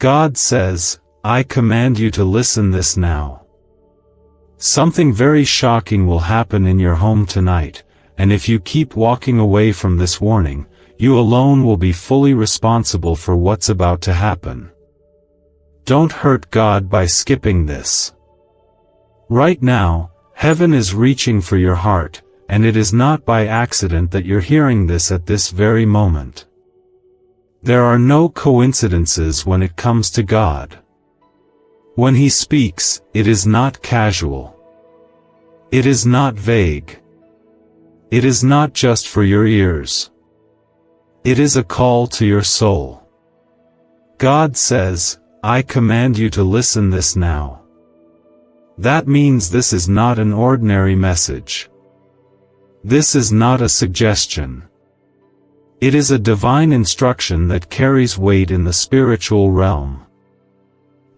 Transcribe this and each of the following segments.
God says, I command you to listen this now. Something very shocking will happen in your home tonight, and if you keep walking away from this warning, you alone will be fully responsible for what's about to happen. Don't hurt God by skipping this. Right now, heaven is reaching for your heart, and it is not by accident that you're hearing this at this very moment. There are no coincidences when it comes to God. When He speaks, it is not casual. It is not vague. It is not just for your ears. It is a call to your soul. God says, I command you to listen this now. That means this is not an ordinary message. This is not a suggestion. It is a divine instruction that carries weight in the spiritual realm.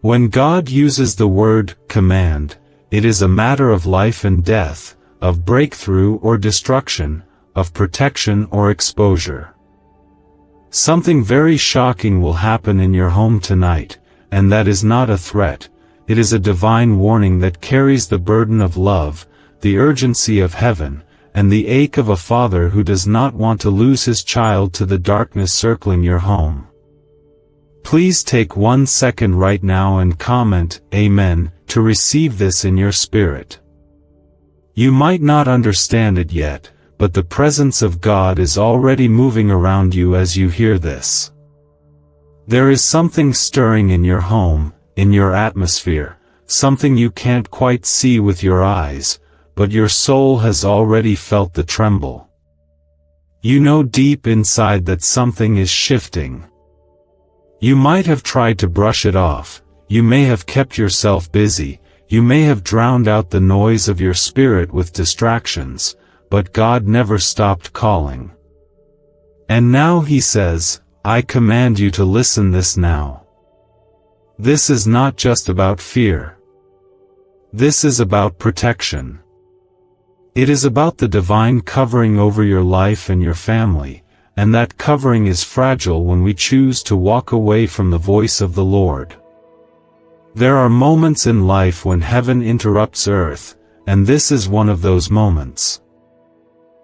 When God uses the word command, it is a matter of life and death, of breakthrough or destruction, of protection or exposure. Something very shocking will happen in your home tonight, and that is not a threat. It is a divine warning that carries the burden of love, the urgency of heaven, and the ache of a father who does not want to lose his child to the darkness circling your home. Please take 1 second right now and comment, Amen, to receive this in your spirit. You might not understand it yet, but the presence of God is already moving around you as you hear this. There is something stirring in your home, in your atmosphere, something you can't quite see with your eyes, but your soul has already felt the tremble. You know deep inside that something is shifting. You might have tried to brush it off, you may have kept yourself busy, you may have drowned out the noise of your spirit with distractions, but God never stopped calling. And now He says, I command you to listen this now. This is not just about fear. This is about protection. It is about the divine covering over your life and your family, and that covering is fragile when we choose to walk away from the voice of the Lord. There are moments in life when heaven interrupts earth, and this is one of those moments.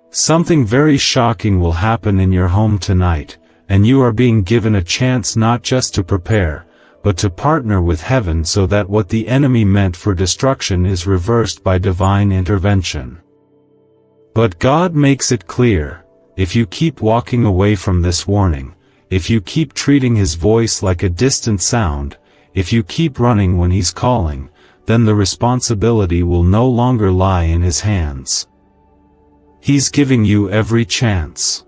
Something very shocking will happen in your home tonight, and you are being given a chance not just to prepare, but to partner with heaven so that what the enemy meant for destruction is reversed by divine intervention. But God makes it clear, if you keep walking away from this warning, if you keep treating His voice like a distant sound, if you keep running when He's calling, then the responsibility will no longer lie in His hands. He's giving you every chance.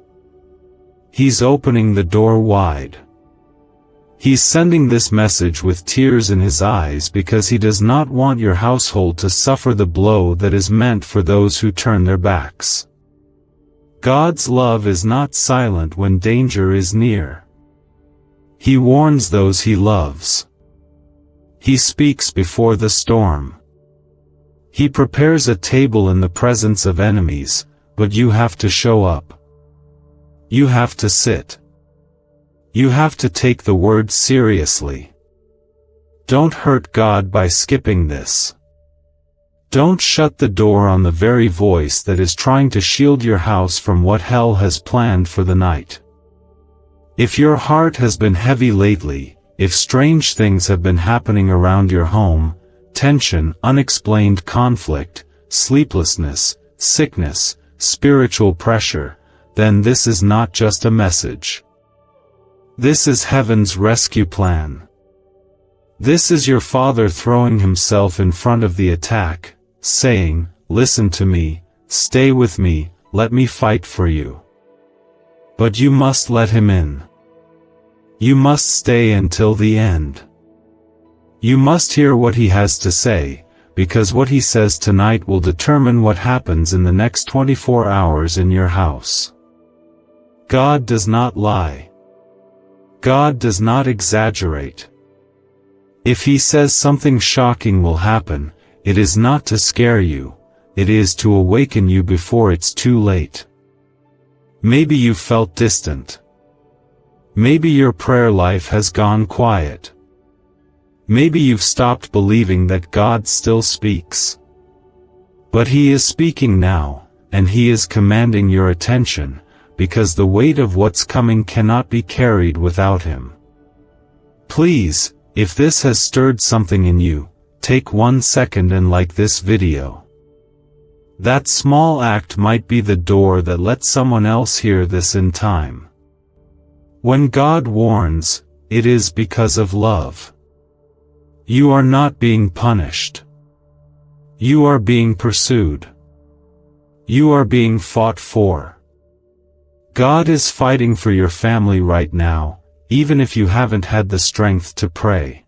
He's opening the door wide. He's sending this message with tears in His eyes because He does not want your household to suffer the blow that is meant for those who turn their backs. God's love is not silent when danger is near. He warns those He loves. He speaks before the storm. He prepares a table in the presence of enemies, but you have to show up. You have to sit. You have to take the word seriously. Don't hurt God by skipping this. Don't shut the door on the very voice that is trying to shield your house from what hell has planned for the night. If your heart has been heavy lately, if strange things have been happening around your home, tension, unexplained conflict, sleeplessness, sickness, spiritual pressure, then this is not just a message. This is heaven's rescue plan. This is your Father throwing Himself in front of the attack, saying, listen to me, stay with me, let me fight for you. But you must let Him in. You must stay until the end. You must hear what He has to say, because what He says tonight will determine what happens in the next 24 hours in your house. God does not lie. God does not exaggerate. If He says something shocking will happen, it is not to scare you, it is to awaken you before it's too late. Maybe you felt distant. Maybe your prayer life has gone quiet. Maybe you've stopped believing that God still speaks. But He is speaking now, and He is commanding your attention, because the weight of what's coming cannot be carried without Him. Please, if this has stirred something in you, take 1 second and like this video. That small act might be the door that lets someone else hear this in time. When God warns, it is because of love. You are not being punished. You are being pursued. You are being fought for. God is fighting for your family right now, even if you haven't had the strength to pray.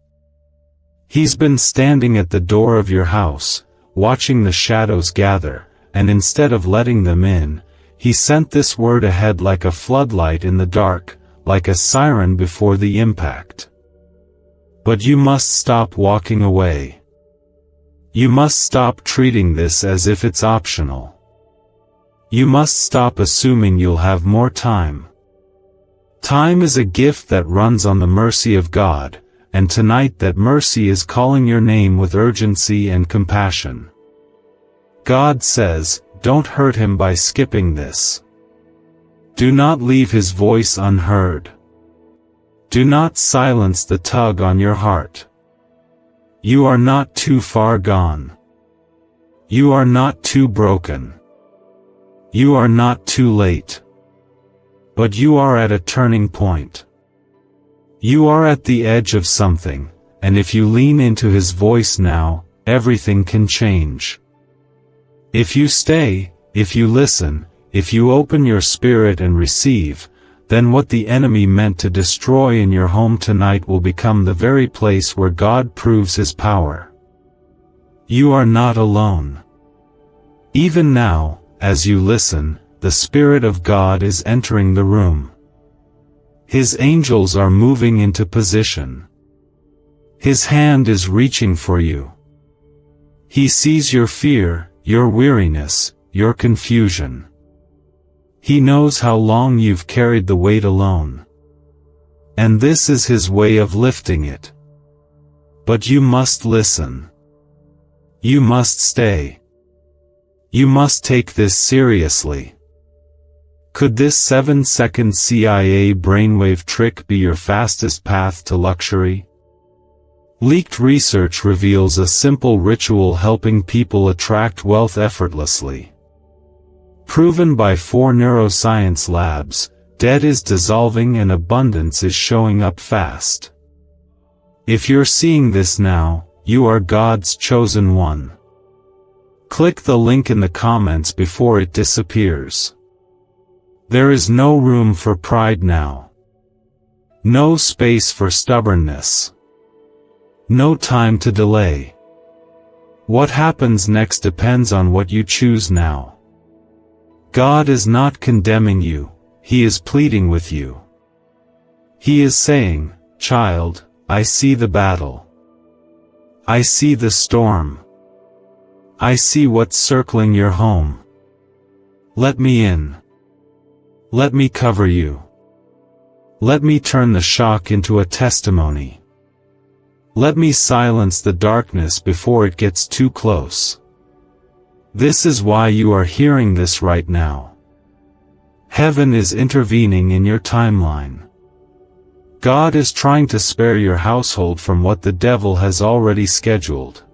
He's been standing at the door of your house, watching the shadows gather, and instead of letting them in, He sent this word ahead like a floodlight in the dark, like a siren before the impact. But you must stop walking away. You must stop treating this as if it's optional. You must stop assuming you'll have more time. Time is a gift that runs on the mercy of God, and tonight that mercy is calling your name with urgency and compassion. God says, don't hurt Him by skipping this. Do not leave His voice unheard. Do not silence the tug on your heart. You are not too far gone. You are not too broken. You are not too late. But you are at a turning point. You are at the edge of something, and if you lean into His voice now, everything can change. If you stay, if you listen, if you open your spirit and receive, then what the enemy meant to destroy in your home tonight will become the very place where God proves His power. You are not alone. Even now, as you listen, the Spirit of God is entering the room. His angels are moving into position. His hand is reaching for you. He sees your fear, your weariness, your confusion. He knows how long you've carried the weight alone. And this is His way of lifting it. But you must listen. You must stay. You must take this seriously. Could this 7-second CIA brainwave trick be your fastest path to luxury? Leaked research reveals a simple ritual helping people attract wealth effortlessly. Proven by 4 neuroscience labs, debt is dissolving and abundance is showing up fast. If you're seeing this now, you are God's chosen one. Click the link in the comments before it disappears. There is no room for pride now. No space for stubbornness. No time to delay. What happens next depends on what you choose now. God is not condemning you, He is pleading with you. He is saying, child, I see the battle. I see the storm. I see what's circling your home. Let me in. Let me cover you. Let me turn the shock into a testimony. Let me silence the darkness before it gets too close. This is why you are hearing this right now. Heaven is intervening in your timeline. God is trying to spare your household from what the devil has already scheduled.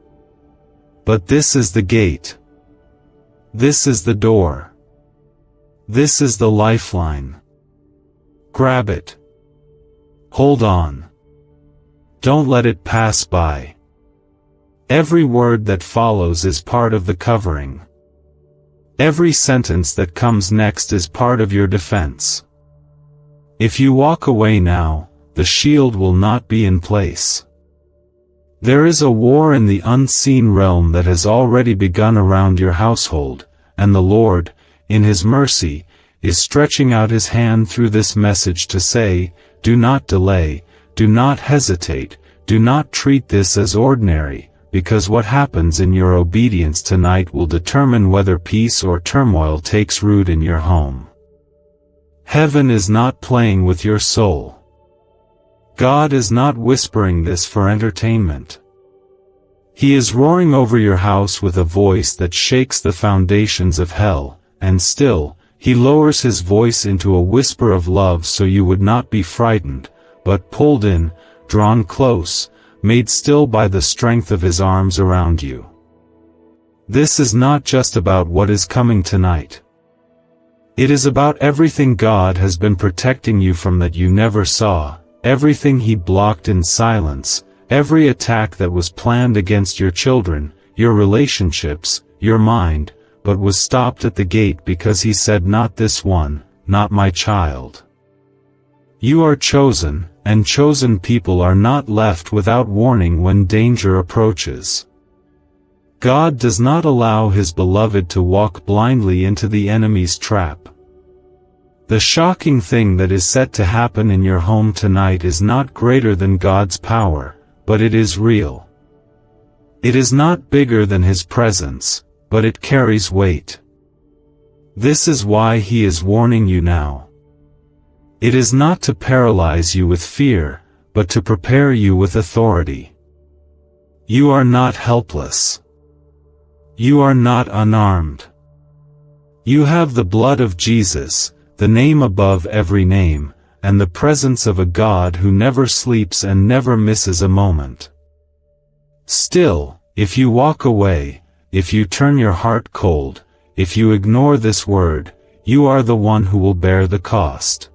But this is the gate. This is the door. This is the lifeline. Grab it. Hold on. Don't let it pass by. Every word that follows is part of the covering. Every sentence that comes next is part of your defense. If you walk away now, the shield will not be in place. There is a war in the unseen realm that has already begun around your household, and the Lord, in His mercy, is stretching out His hand through this message to say, do not delay, do not hesitate, do not treat this as ordinary, because what happens in your obedience tonight will determine whether peace or turmoil takes root in your home. Heaven is not playing with your soul. God is not whispering this for entertainment. He is roaring over your house with a voice that shakes the foundations of hell, and still, He lowers His voice into a whisper of love so you would not be frightened, but pulled in, drawn close, made still by the strength of His arms around you. This is not just about what is coming tonight. It is about everything God has been protecting you from that you never saw, everything He blocked in silence, every attack that was planned against your children, your relationships, your mind, but was stopped at the gate because He said, "Not this one, not my child." You are chosen, and chosen people are not left without warning when danger approaches. God does not allow His beloved to walk blindly into the enemy's trap. The shocking thing that is set to happen in your home tonight is not greater than God's power, but it is real. It is not bigger than His presence, but it carries weight. This is why He is warning you now. It is not to paralyze you with fear, but to prepare you with authority. You are not helpless. You are not unarmed. You have the blood of Jesus, the name above every name, and the presence of a God who never sleeps and never misses a moment. Still, if you walk away, if you turn your heart cold, if you ignore this word, you are the one who will bear the cost.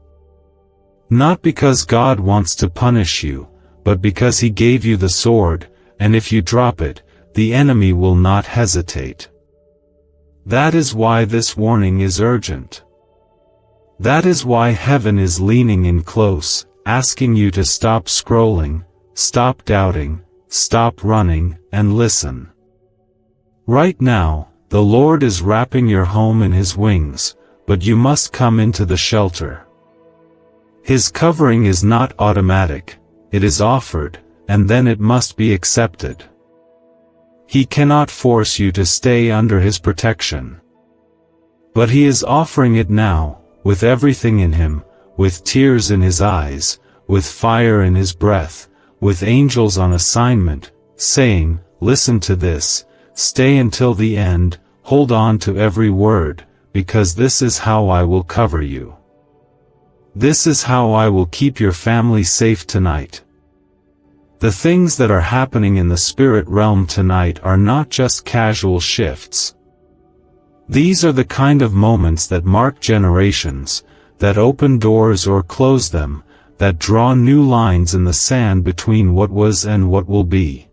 Not because God wants to punish you, but because He gave you the sword, and if you drop it, the enemy will not hesitate. That is why this warning is urgent. That is why heaven is leaning in close, asking you to stop scrolling, stop doubting, stop running, and listen. Right now, the Lord is wrapping your home in His wings, but you must come into the shelter. His covering is not automatic, it is offered, and then it must be accepted. He cannot force you to stay under His protection. But He is offering it now, with everything in Him, with tears in His eyes, with fire in His breath, with angels on assignment, saying, "Listen to this, stay until the end, hold on to every word, because this is how I will cover you. This is how I will keep your family safe tonight." The things that are happening in the spirit realm tonight are not just casual shifts. These are the kind of moments that mark generations, that open doors or close them, that draw new lines in the sand between what was and what will be.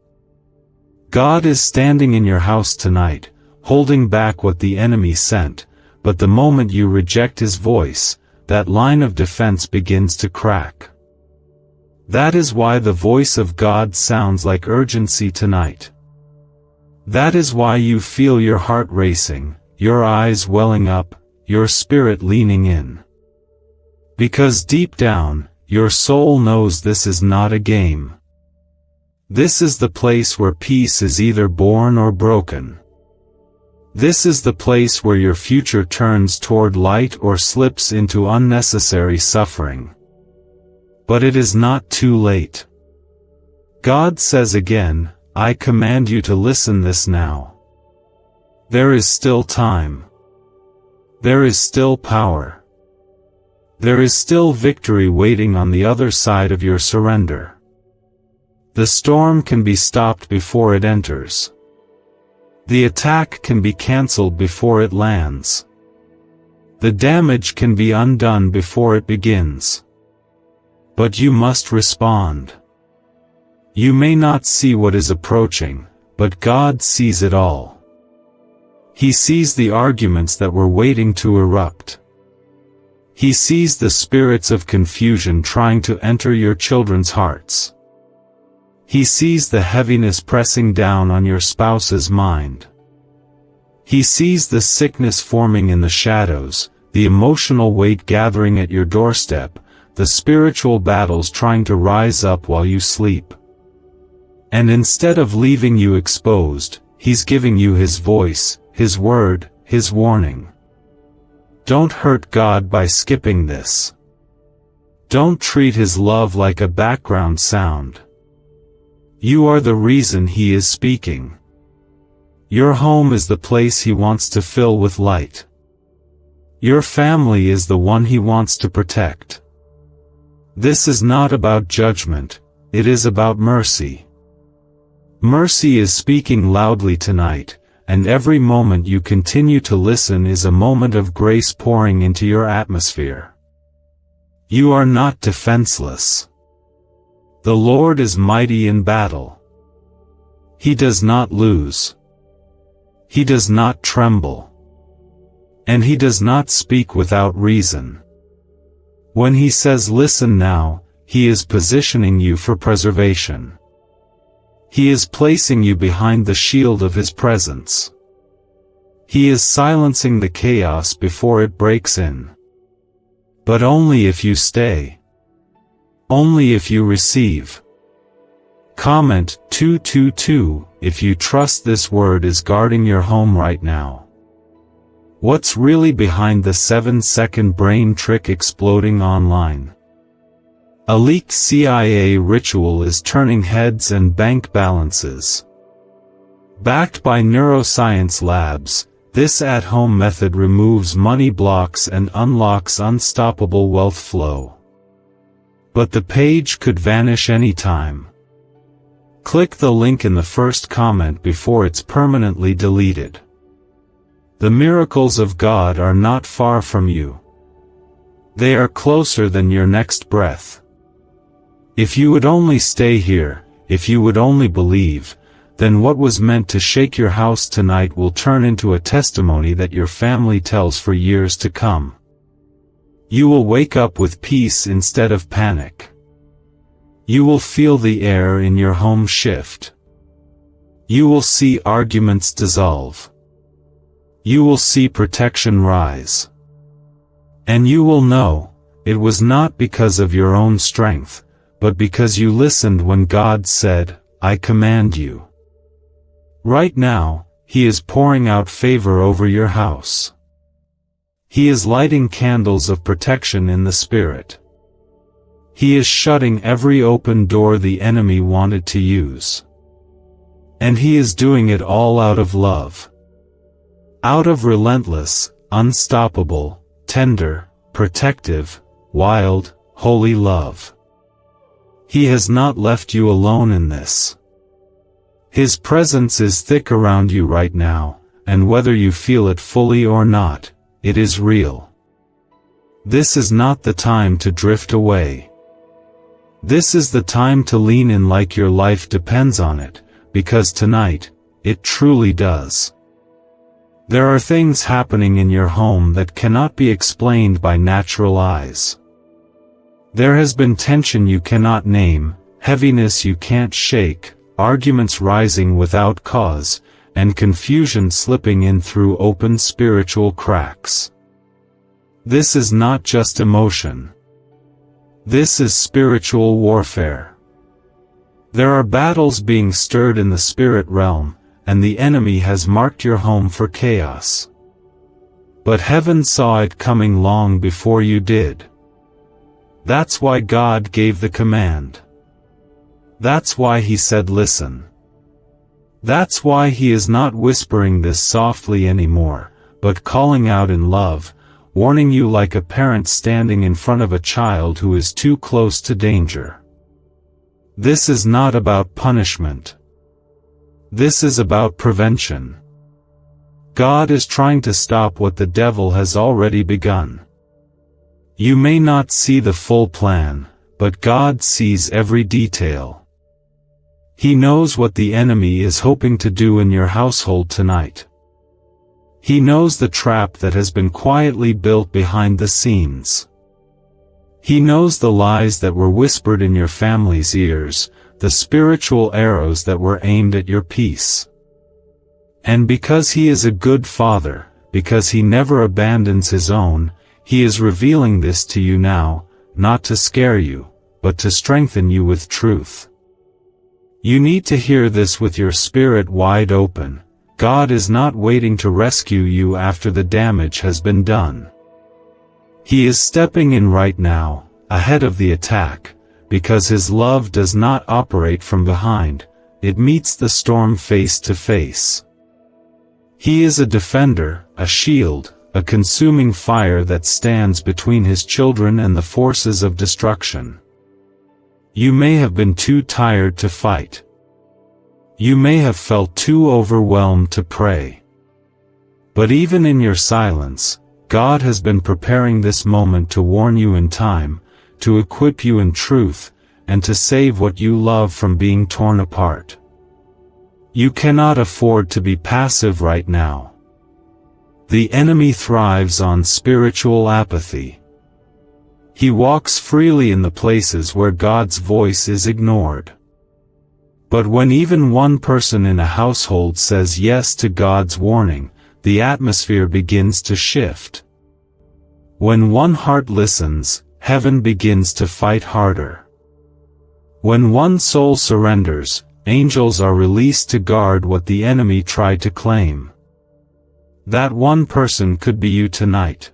God is standing in your house tonight, holding back what the enemy sent, but the moment you reject His voice, that line of defense begins to crack. That is why the voice of God sounds like urgency tonight. That is why you feel your heart racing, your eyes welling up, your spirit leaning in. Because deep down, your soul knows this is not a game. This is the place where peace is either born or broken. This is the place where your future turns toward light or slips into unnecessary suffering. But it is not too late. God says again, "I command you to listen this now." There is still time. There is still power. There is still victory waiting on the other side of your surrender. The storm can be stopped before it enters. The attack can be cancelled before it lands. The damage can be undone before it begins. But you must respond. You may not see what is approaching, but God sees it all. He sees the arguments that were waiting to erupt. He sees the spirits of confusion trying to enter your children's hearts. He sees the heaviness pressing down on your spouse's mind. He sees the sickness forming in the shadows, the emotional weight gathering at your doorstep, the spiritual battles trying to rise up while you sleep. And instead of leaving you exposed, He's giving you His voice, His word, His warning. Don't hurt God by skipping this. Don't treat his love like a background sound. You are the reason he is speaking. Your home is the place he wants to fill with light. Your family is the one he wants to protect. This is not about judgment, it is about mercy. Mercy is speaking loudly tonight, and every moment you continue to listen is a moment of grace pouring into your atmosphere. You are not defenseless. The Lord is mighty in battle. He does not lose. He does not tremble. And he does not speak without reason. When he says listen now, he is positioning you for preservation. He is placing you behind the shield of his presence. He is silencing the chaos before it breaks in. But only if you stay. Only if you receive. Comment 222 if you trust this word is guarding your home right now. What's really behind the 7-second brain trick exploding online? A leaked CIA ritual is turning heads and bank balances. Backed by neuroscience labs, this at-home method removes money blocks and unlocks unstoppable wealth flow. But the page could vanish anytime. Click the link in the first comment before it's permanently deleted. The miracles of God are not far from you. They are closer than your next breath. If you would only stay here, if you would only believe, then what was meant to shake your house tonight will turn into a testimony that your family tells for years to come. You will wake up with peace instead of panic. You will feel the air in your home shift. You will see arguments dissolve. You will see protection rise. And you will know, it was not because of your own strength, but because you listened when God said, I command you. Right now, he is pouring out favor over your house. He is lighting candles of protection in the Spirit. He is shutting every open door the enemy wanted to use. And he is doing it all out of love. Out of relentless, unstoppable, tender, protective, wild, holy love. He has not left you alone in this. His presence is thick around you right now, and whether you feel it fully or not, it is real. This is not the time to drift away. This is the time to lean in like your life depends on it, because tonight, it truly does. There are things happening in your home that cannot be explained by natural eyes. There has been tension you cannot name, heaviness you can't shake, arguments rising without cause, and confusion slipping in through open spiritual cracks. This is not just emotion. This is spiritual warfare. There are battles being stirred in the spirit realm, and the enemy has marked your home for chaos. But heaven saw it coming long before you did. That's why God gave the command. That's why he said listen. That's why he is not whispering this softly anymore, but calling out in love, warning you like a parent standing in front of a child who is too close to danger. This is not about punishment. This is about prevention. God is trying to stop what the devil has already begun. You may not see the full plan, but God sees every detail. He knows what the enemy is hoping to do in your household tonight. He knows the trap that has been quietly built behind the scenes. He knows the lies that were whispered in your family's ears, the spiritual arrows that were aimed at your peace. And because he is a good father, because he never abandons his own, he is revealing this to you now, not to scare you, but to strengthen you with truth. You need to hear this with your spirit wide open. God is not waiting to rescue you after the damage has been done. He is stepping in right now, ahead of the attack, because his love does not operate from behind, it meets the storm face to face. He is a defender, a shield, a consuming fire that stands between his children and the forces of destruction. You may have been too tired to fight. You may have felt too overwhelmed to pray. But even in your silence, God has been preparing this moment to warn you in time, to equip you in truth, and to save what you love from being torn apart. You cannot afford to be passive right now. The enemy thrives on spiritual apathy. He walks freely in the places where God's voice is ignored. But when even one person in a household says yes to God's warning, the atmosphere begins to shift. When one heart listens, heaven begins to fight harder. When one soul surrenders, angels are released to guard what the enemy tried to claim. That one person could be you tonight.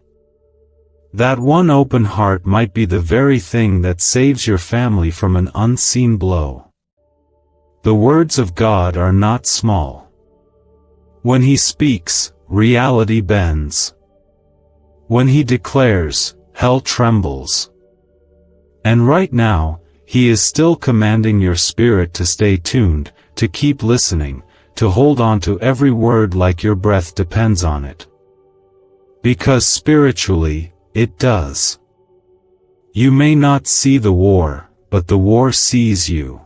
That one open heart might be the very thing that saves your family from an unseen blow. The words of God are not small. When He speaks, reality bends. When He declares, hell trembles. And right now, He is still commanding your spirit to stay tuned, to keep listening, to hold on to every word like your breath depends on it. Because spiritually, it does. You may not see the war, but the war sees you.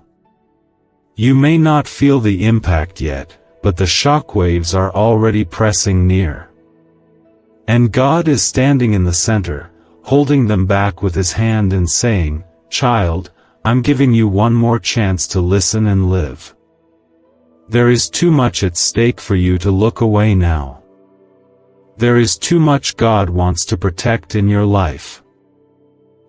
You may not feel the impact yet, but the shockwaves are already pressing near. And God is standing in the center, holding them back with His hand and saying, "Child, I'm giving you one more chance to listen and live. There is too much at stake for you to look away now. There is too much God wants to protect in your life.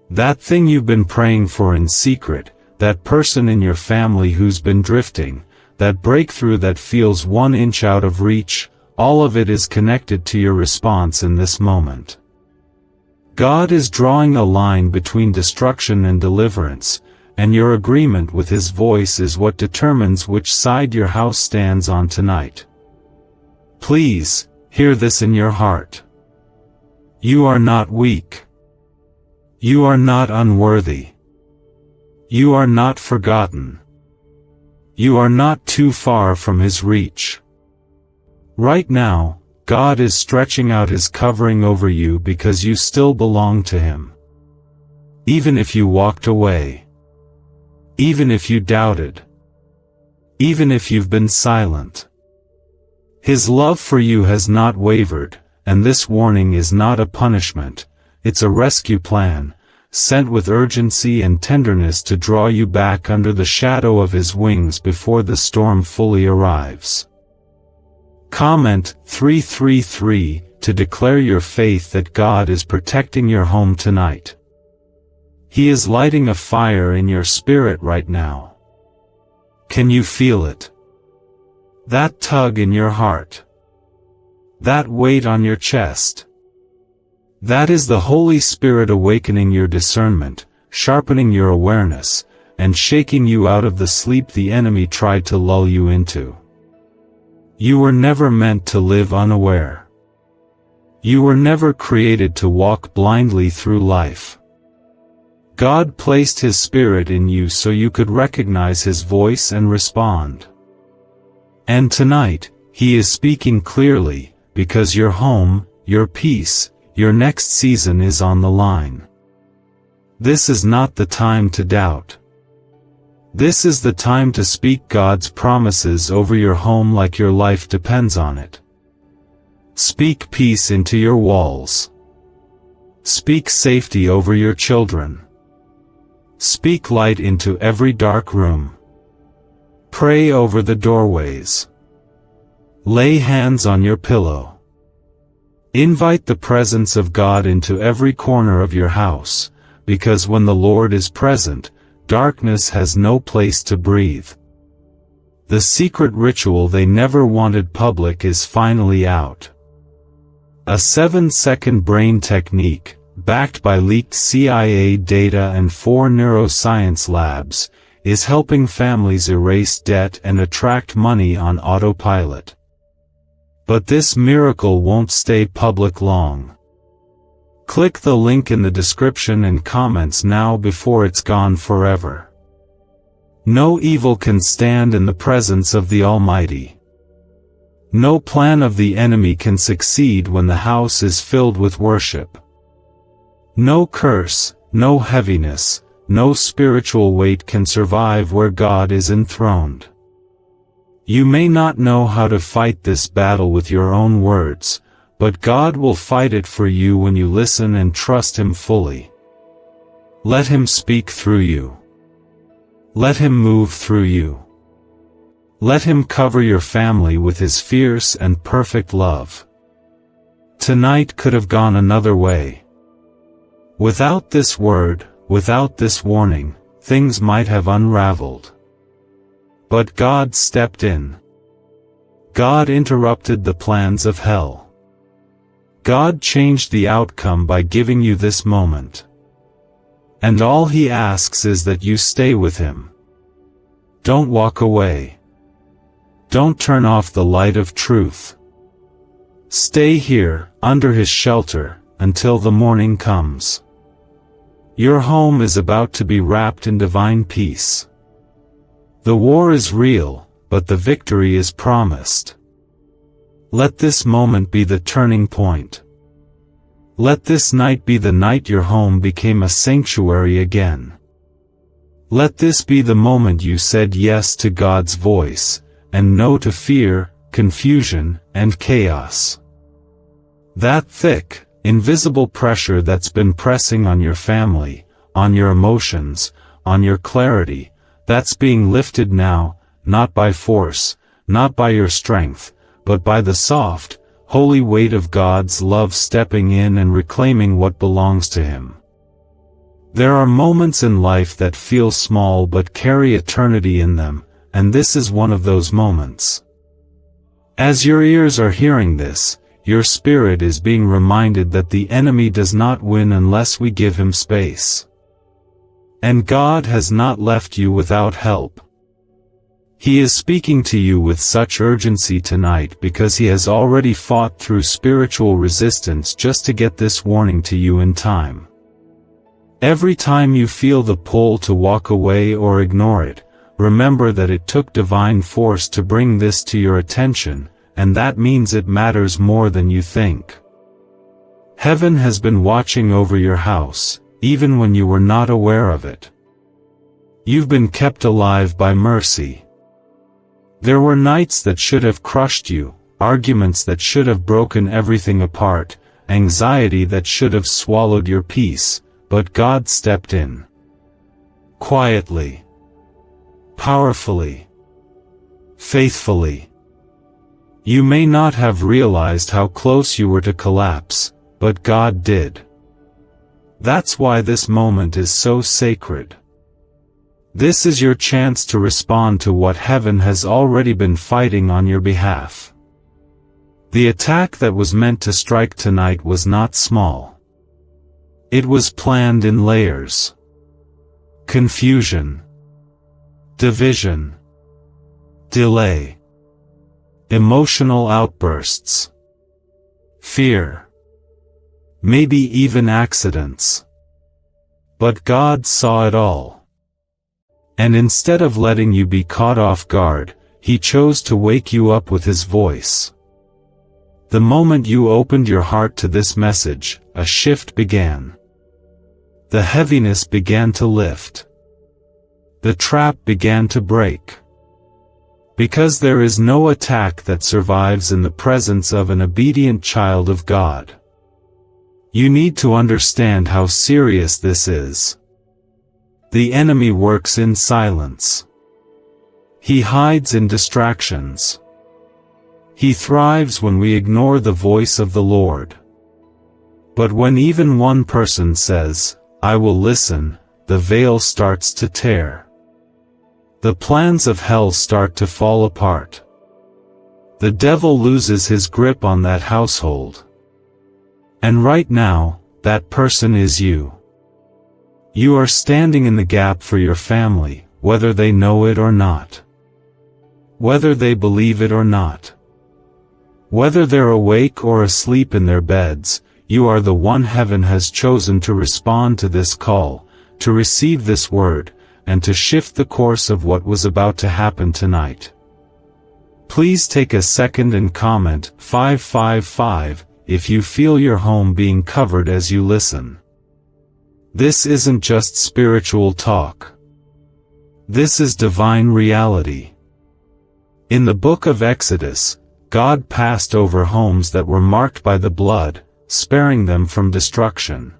That thing you've been praying for in secret, that person in your family who's been drifting, that breakthrough that feels 1 inch out of reach, all of it is connected to your response in this moment. God is drawing a line between destruction and deliverance, and your agreement with His voice is what determines which side your house stands on tonight. Please, hear this in your heart. You are not weak. You are not unworthy. You are not forgotten. You are not too far from His reach. Right now, God is stretching out His covering over you because you still belong to Him. Even if you walked away. Even if you doubted. Even if you've been silent. His love for you has not wavered, and this warning is not a punishment, it's a rescue plan, sent with urgency and tenderness to draw you back under the shadow of His wings before the storm fully arrives. Comment 333 to declare your faith that God is protecting your home tonight. He is lighting a fire in your spirit right now. Can you feel it? That tug in your heart. That weight on your chest. That is the Holy Spirit awakening your discernment, sharpening your awareness, and shaking you out of the sleep the enemy tried to lull you into. You were never meant to live unaware. You were never created to walk blindly through life. God placed His Spirit in you so you could recognize His voice and respond. And tonight, He is speaking clearly, because your home, your peace, your next season is on the line. This is not the time to doubt. This is the time to speak God's promises over your home like your life depends on it. Speak peace into your walls. Speak safety over your children. Speak light into every dark room. Pray over the doorways. Lay hands on your pillow. Invite the presence of God into every corner of your house, because when the Lord is present, darkness has no place to breathe. The secret ritual they never wanted public is finally out. A 7-second brain technique, backed by leaked CIA data and 4 neuroscience labs, is helping families erase debt and attract money on autopilot. But this miracle won't stay public long. Click the link in the description and comments now before it's gone forever. No evil can stand in the presence of the Almighty. No plan of the enemy can succeed when the house is filled with worship. No curse, no heaviness, no spiritual weight can survive where God is enthroned. You may not know how to fight this battle with your own words, but God will fight it for you when you listen and trust Him fully. Let Him speak through you. Let Him move through you. Let Him cover your family with His fierce and perfect love. Tonight could have gone another way. Without this word, without this warning, things might have unraveled. But God stepped in. God interrupted the plans of hell. God changed the outcome by giving you this moment. And all He asks is that you stay with Him. Don't walk away. Don't turn off the light of truth. Stay here, under His shelter, until the morning comes. Your home is about to be wrapped in divine peace. The war is real, but the victory is promised. Let this moment be the turning point. Let this night be the night your home became a sanctuary again. Let this be the moment you said yes to God's voice, and no to fear, confusion, and chaos. That thick, invisible pressure that's been pressing on your family, on your emotions, on your clarity, that's being lifted now, not by force, not by your strength, but by the soft, holy weight of God's love stepping in and reclaiming what belongs to Him. There are moments in life that feel small but carry eternity in them, and this is one of those moments. As your ears are hearing this, your spirit is being reminded that the enemy does not win unless we give him space. And God has not left you without help. He is speaking to you with such urgency tonight because He has already fought through spiritual resistance just to get this warning to you in time. Every time you feel the pull to walk away or ignore it, remember that it took divine force to bring this to your attention, and that means it matters more than you think. Heaven has been watching over your house, even when you were not aware of it. You've been kept alive by mercy. There were nights that should have crushed you, arguments that should have broken everything apart, anxiety that should have swallowed your peace, but God stepped in. Quietly. Powerfully. Faithfully. You may not have realized how close you were to collapse, but God did. That's why this moment is so sacred. This is your chance to respond to what heaven has already been fighting on your behalf. The attack that was meant to strike tonight was not small. It was planned in layers. Confusion. Division. Delay. Emotional outbursts. Fear. Maybe even accidents. But God saw it all. And instead of letting you be caught off guard, He chose to wake you up with His voice. The moment you opened your heart to this message, a shift began. The heaviness began to lift. The trap began to break. Because there is no attack that survives in the presence of an obedient child of God. You need to understand how serious this is. The enemy works in silence. He hides in distractions. He thrives when we ignore the voice of the Lord. But when even one person says, "I will listen," the veil starts to tear. The plans of hell start to fall apart. The devil loses his grip on that household. And right now, that person is you. You are standing in the gap for your family, whether they know it or not. Whether they believe it or not. Whether they're awake or asleep in their beds, you are the one heaven has chosen to respond to this call, to receive this word, and to shift the course of what was about to happen tonight. Please take a second and comment 555 if you feel your home being covered as you listen. This isn't just spiritual talk. This is divine reality. In the book of Exodus, God passed over homes that were marked by the blood, sparing them from destruction.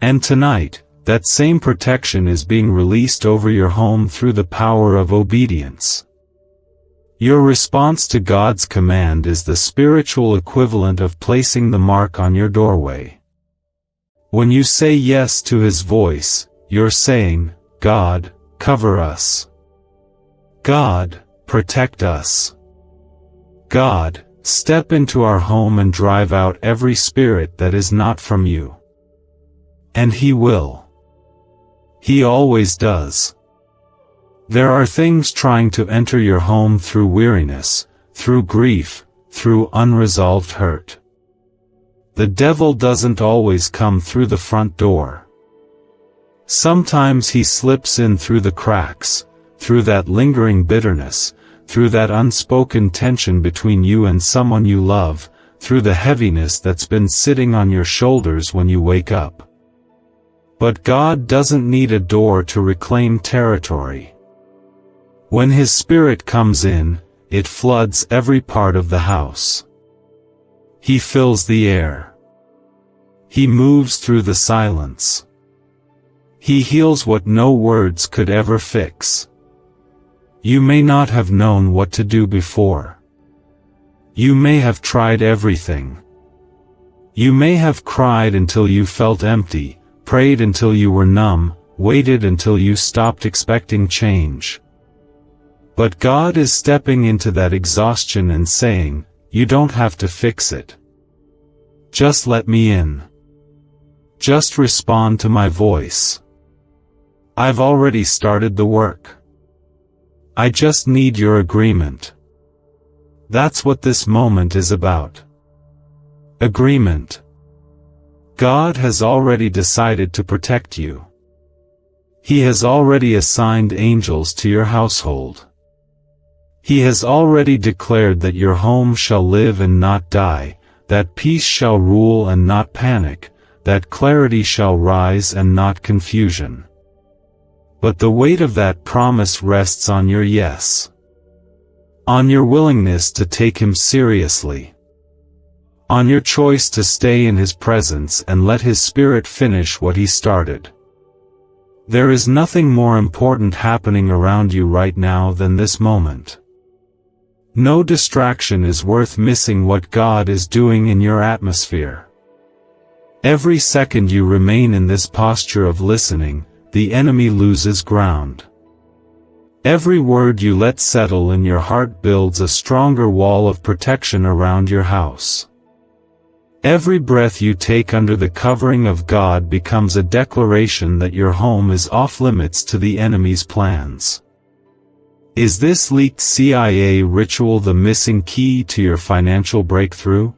And tonight, that same protection is being released over your home through the power of obedience. Your response to God's command is the spiritual equivalent of placing the mark on your doorway. When you say yes to His voice, you're saying, God, cover us. God, protect us. God, step into our home and drive out every spirit that is not from you. And He will. He always does. There are things trying to enter your home through weariness, through grief, through unresolved hurt. The devil doesn't always come through the front door. Sometimes he slips in through the cracks, through that lingering bitterness, through that unspoken tension between you and someone you love, through the heaviness that's been sitting on your shoulders when you wake up. But God doesn't need a door to reclaim territory. When His Spirit comes in, it floods every part of the house. He fills the air. He moves through the silence. He heals what no words could ever fix. You may not have known what to do before. You may have tried everything. You may have cried until you felt empty, prayed until you were numb, waited until you stopped expecting change. But God is stepping into that exhaustion and saying, you don't have to fix it. Just let me in. Just respond to my voice. I've already started the work. I just need your agreement. That's what this moment is about. Agreement. God has already decided to protect you. He has already assigned angels to your household. He has already declared that your home shall live and not die, that peace shall rule and not panic, that clarity shall rise and not confusion. But the weight of that promise rests on your yes. On your willingness to take Him seriously. On your choice to stay in His presence and let His Spirit finish what He started. There is nothing more important happening around you right now than this moment. No distraction is worth missing what God is doing in your atmosphere. Every second you remain in this posture of listening, the enemy loses ground. Every word you let settle in your heart builds a stronger wall of protection around your house. Every breath you take under the covering of God becomes a declaration that your home is off-limits to the enemy's plans. Is this leaked CIA ritual the missing key to your financial breakthrough?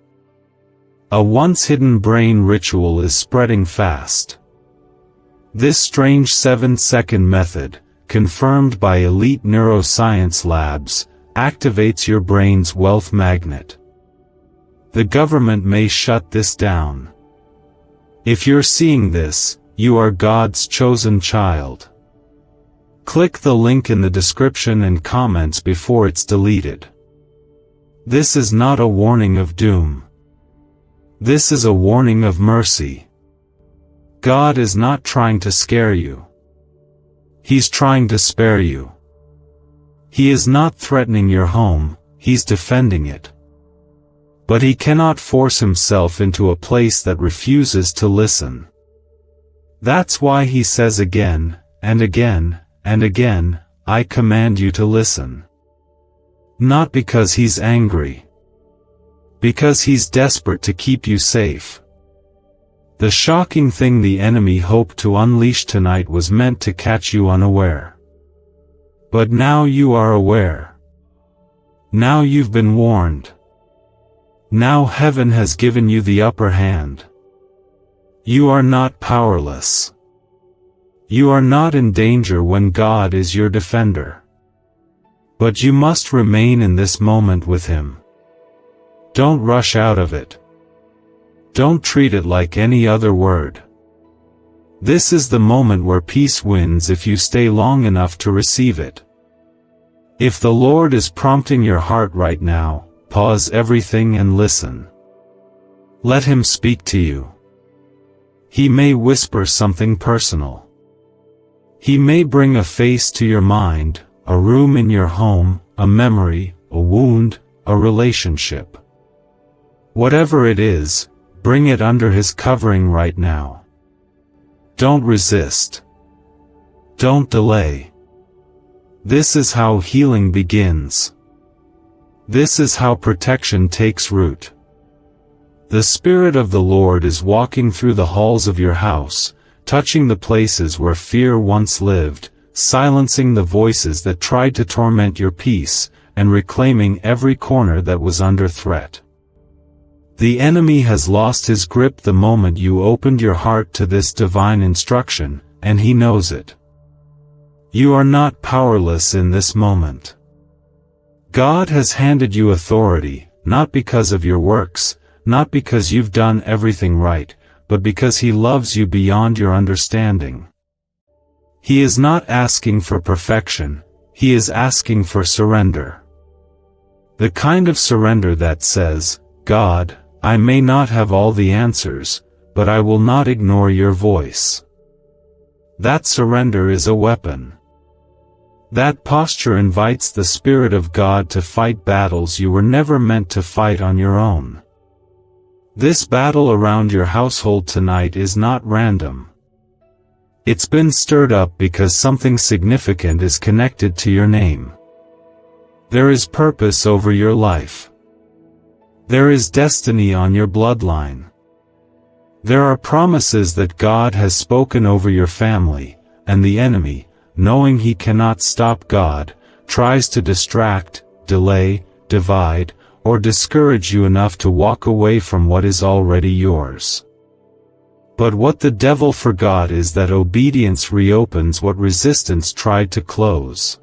A once-hidden brain ritual is spreading fast. This strange 7-second method, confirmed by elite neuroscience labs, activates your brain's wealth magnet. The government may shut this down. If you're seeing this, you are God's chosen child. Click the link in the description and comments before it's deleted. This is not a warning of doom. This is a warning of mercy. God is not trying to scare you. He's trying to spare you. He is not threatening your home, He's defending it. But He cannot force Himself into a place that refuses to listen. That's why He says again, and again, and again, I command you to listen. Not because He's angry. Because He's desperate to keep you safe. The shocking thing the enemy hoped to unleash tonight was meant to catch you unaware. But now you are aware. Now you've been warned. Now heaven has given you the upper hand. You are not powerless. You are not in danger when God is your defender. But you must remain in this moment with Him. Don't rush out of it. Don't treat it like any other word. This is the moment where peace wins if you stay long enough to receive it. If the Lord is prompting your heart right now, pause everything and listen. Let Him speak to you. He may whisper something personal. He may bring a face to your mind, a room in your home, a memory, a wound, a relationship. Whatever it is, bring it under His covering right now. Don't resist. Don't delay. This is how healing begins. This is how protection takes root. The Spirit of the Lord is walking through the halls of your house, touching the places where fear once lived, silencing the voices that tried to torment your peace, and reclaiming every corner that was under threat. The enemy has lost his grip the moment you opened your heart to this divine instruction, and he knows it. You are not powerless in this moment. God has handed you authority, not because of your works, not because you've done everything right, but because He loves you beyond your understanding. He is not asking for perfection, He is asking for surrender. The kind of surrender that says, God, I may not have all the answers, but I will not ignore your voice. That surrender is a weapon. That posture invites the Spirit of God to fight battles you were never meant to fight on your own. This battle around your household tonight is not random. It's been stirred up because something significant is connected to your name. There is purpose over your life. There is destiny on your bloodline. There are promises that God has spoken over your family, and the enemy, knowing he cannot stop God, tries to distract, delay, divide, or discourage you enough to walk away from what is already yours. But what the devil forgot is that obedience reopens what resistance tried to close.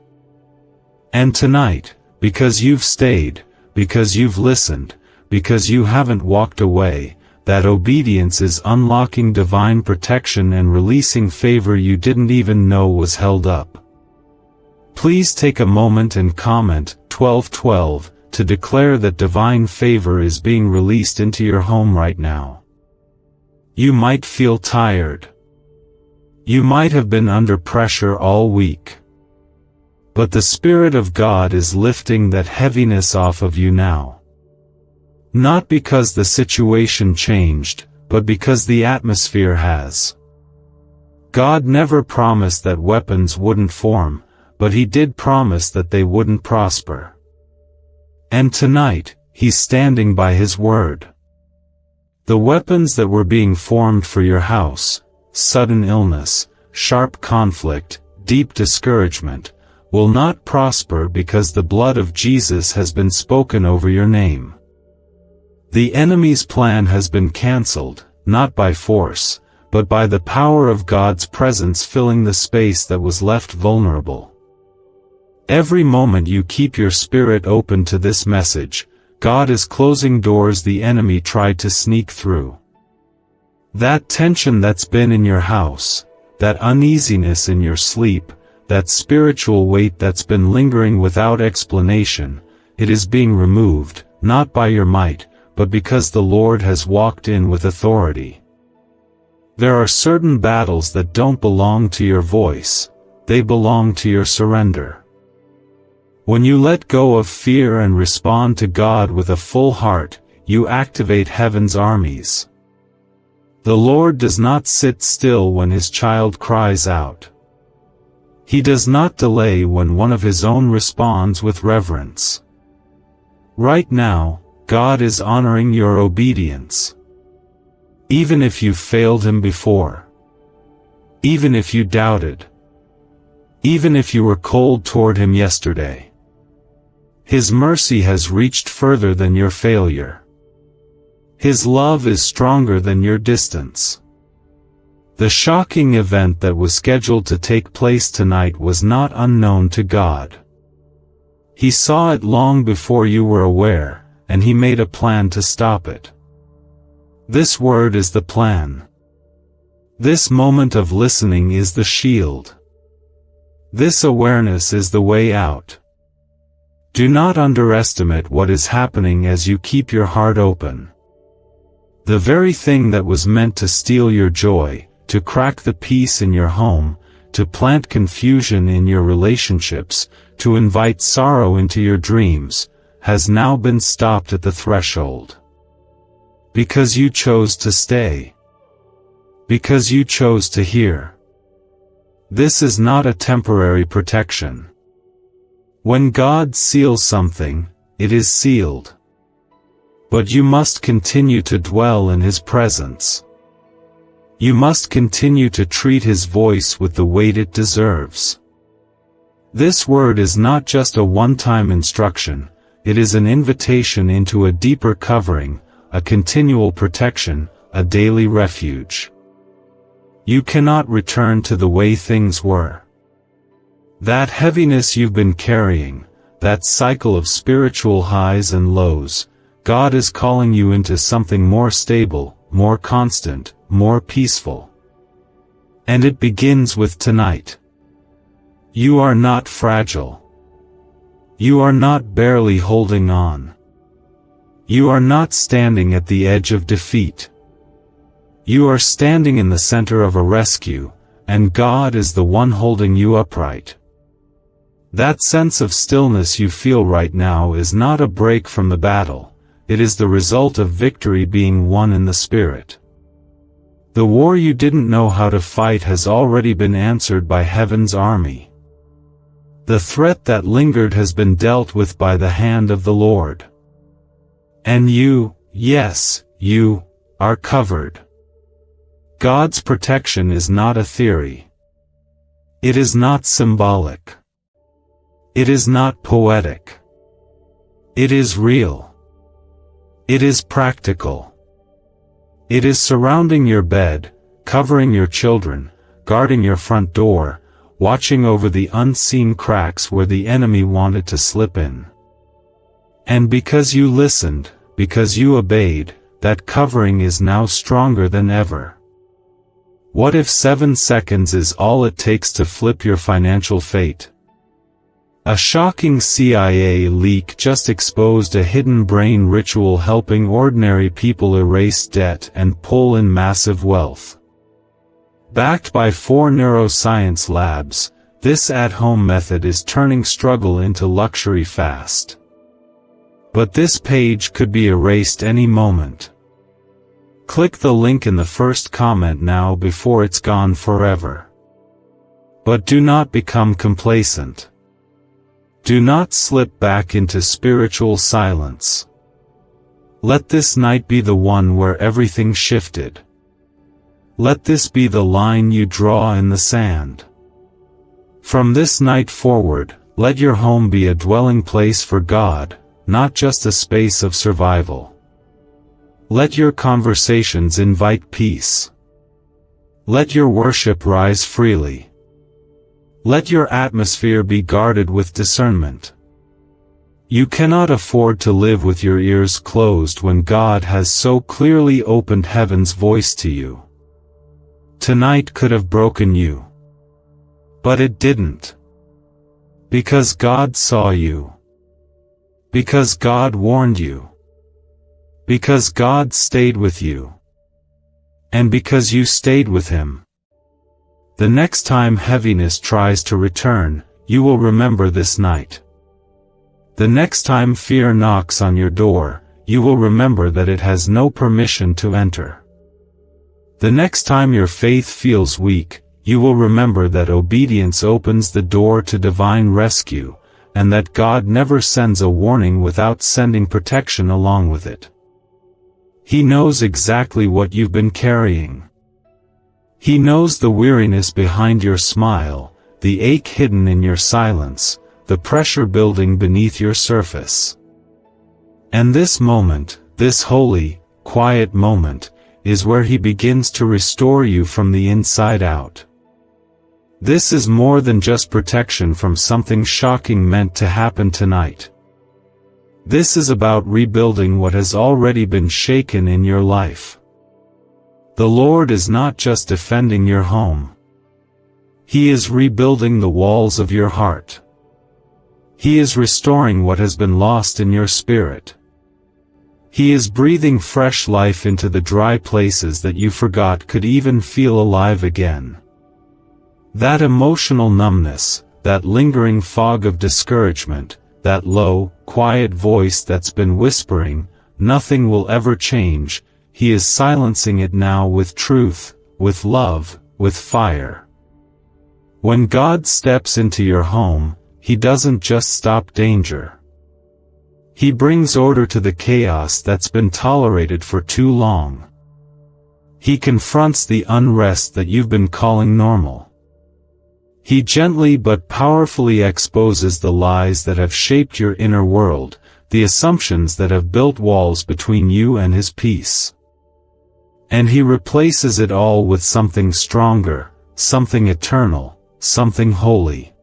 And tonight, because you've stayed, because you've listened, because you haven't walked away, that obedience is unlocking divine protection and releasing favor you didn't even know was held up. Please take a moment and comment 1212 to declare that divine favor is being released into your home right now. You might feel tired. You might have been under pressure all week. But the Spirit of God is lifting that heaviness off of you now. Not because the situation changed, but because the atmosphere has. God never promised that weapons wouldn't form, but He did promise that they wouldn't prosper. And tonight, He's standing by His word. The weapons that were being formed for your house, sudden illness, sharp conflict, deep discouragement, will not prosper because the blood of Jesus has been spoken over your name. The enemy's plan has been cancelled, not by force, but by the power of God's presence filling the space that was left vulnerable. Every moment you keep your spirit open to this message, God is closing doors the enemy tried to sneak through. That tension that's been in your house, that uneasiness in your sleep, that spiritual weight that's been lingering without explanation, it is being removed, not by your might, but because the Lord has walked in with authority. There are certain battles that don't belong to your voice, they belong to your surrender. When you let go of fear and respond to God with a full heart, you activate heaven's armies. The Lord does not sit still when His child cries out. He does not delay when one of His own responds with reverence. Right now, God is honoring your obedience. Even if you failed him before. Even if you doubted. Even if you were cold toward him yesterday. His mercy has reached further than your failure. His love is stronger than your distance. The shocking event that was scheduled to take place tonight was not unknown to God. He saw it long before you were aware, and he made a plan to stop it. This word is the plan. This moment of listening is the shield. This awareness is the way out. Do not underestimate what is happening as you keep your heart open. The very thing that was meant to steal your joy, to crack the peace in your home, to plant confusion in your relationships, to invite sorrow into your dreams, has now been stopped at the threshold. Because you chose to stay. Because you chose to hear. This is not a temporary protection. When God seals something, it is sealed. But you must continue to dwell in His presence. You must continue to treat His voice with the weight it deserves. This word is not just a one-time instruction, it is an invitation into a deeper covering, a continual protection, a daily refuge. You cannot return to the way things were. That heaviness you've been carrying, that cycle of spiritual highs and lows, God is calling you into something more stable, more constant, more peaceful. And it begins with tonight. You are not fragile. You are not barely holding on. You are not standing at the edge of defeat. You are standing in the center of a rescue, and God is the one holding you upright. That sense of stillness you feel right now is not a break from the battle, it is the result of victory being won in the Spirit. The war you didn't know how to fight has already been answered by heaven's army. The threat that lingered has been dealt with by the hand of the Lord. And you, yes, you, are covered. God's protection is not a theory. It is not symbolic. It is not poetic. It is real. It is practical. It is surrounding your bed, covering your children, guarding your front door, watching over the unseen cracks where the enemy wanted to slip in. And because you listened, because you obeyed, that covering is now stronger than ever. What if 7 seconds is all it takes to flip your financial fate? A shocking CIA leak just exposed a hidden brain ritual helping ordinary people erase debt and pull in massive wealth. Backed by 4 neuroscience labs, this at-home method is turning struggle into luxury fast. But this page could be erased any moment. Click the link in the first comment now before it's gone forever. But do not become complacent. Do not slip back into spiritual silence. Let this night be the one where everything shifted. Let this be the line you draw in the sand. From this night forward, let your home be a dwelling place for God, not just a space of survival. Let your conversations invite peace. Let your worship rise freely. Let your atmosphere be guarded with discernment. You cannot afford to live with your ears closed when God has so clearly opened heaven's voice to you. Tonight could have broken you. But it didn't. Because God saw you. Because God warned you. Because God stayed with you. And because you stayed with Him. The next time heaviness tries to return, you will remember this night. The next time fear knocks on your door, you will remember that it has no permission to enter. The next time your faith feels weak, you will remember that obedience opens the door to divine rescue, and that God never sends a warning without sending protection along with it. He knows exactly what you've been carrying. He knows the weariness behind your smile, the ache hidden in your silence, the pressure building beneath your surface. And this moment, this holy, quiet moment, is where He begins to restore you from the inside out. This is more than just protection from something shocking meant to happen tonight. This is about rebuilding what has already been shaken in your life. The Lord is not just defending your home. He is rebuilding the walls of your heart. He is restoring what has been lost in your spirit. He is breathing fresh life into the dry places that you forgot could even feel alive again. That emotional numbness, that lingering fog of discouragement, that low, quiet voice that's been whispering, "Nothing will ever change," He is silencing it now with truth, with love, with fire. When God steps into your home, He doesn't just stop danger. He brings order to the chaos that's been tolerated for too long. He confronts the unrest that you've been calling normal. He gently but powerfully exposes the lies that have shaped your inner world, the assumptions that have built walls between you and His peace. And He replaces it all with something stronger, something eternal, something holy.